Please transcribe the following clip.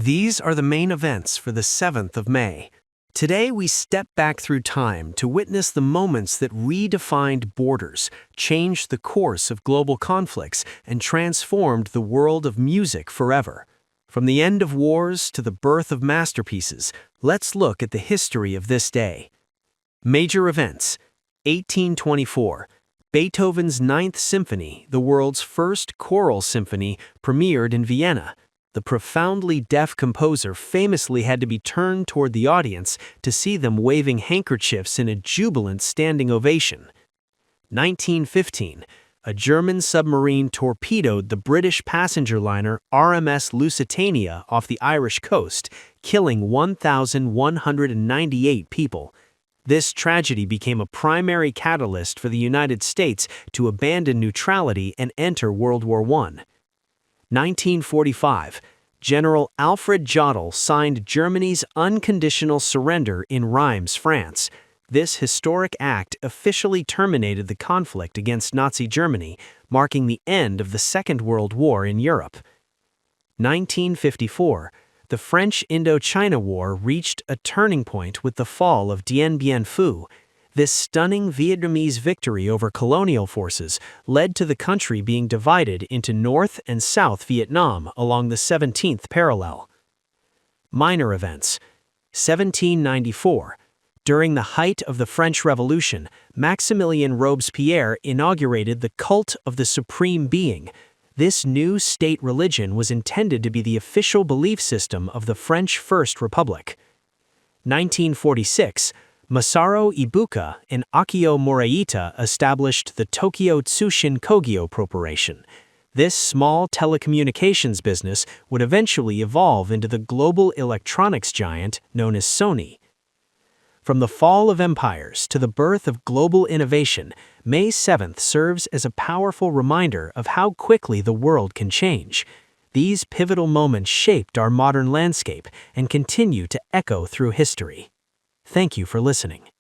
These are the main events for the 7th of May. Today we step back through time to witness the moments that redefined borders, changed the course of global conflicts, and transformed the world of music forever. From the end of wars to the birth of masterpieces, let's look at the history of this day. Major events. 1824. Beethoven's Ninth Symphony, the world's first choral symphony, premiered in Vienna. The profoundly deaf composer famously had to be turned toward the audience to see them waving handkerchiefs in a jubilant standing ovation. 1915. A German submarine torpedoed the British passenger liner RMS Lusitania off the Irish coast, killing 1,198 people. This tragedy became a primary catalyst for the United States to abandon neutrality and enter World War I. 1945. General Alfred Jodl signed Germany's unconditional surrender in Reims, France. This historic act officially terminated the conflict against Nazi Germany, marking the end of the Second World War in Europe. 1954. The French Indochina War reached a turning point with the fall of Dien. This stunning Vietnamese victory over colonial forces led to the country being divided into North and South Vietnam along the 17th parallel. Minor events. 1794. During the height of the French Revolution, Maximilien Robespierre inaugurated the cult of the Supreme Being. This new state religion was intended to be the official belief system of the French First Republic. 1946. Masaru Ibuka and Akio Morita established the Tokyo Tsushin Kogyo Corporation. This small telecommunications business would eventually evolve into the global electronics giant known as Sony. From the fall of empires to the birth of global innovation, May 7th serves as a powerful reminder of how quickly the world can change. These pivotal moments shaped our modern landscape and continue to echo through history. Thank you for listening.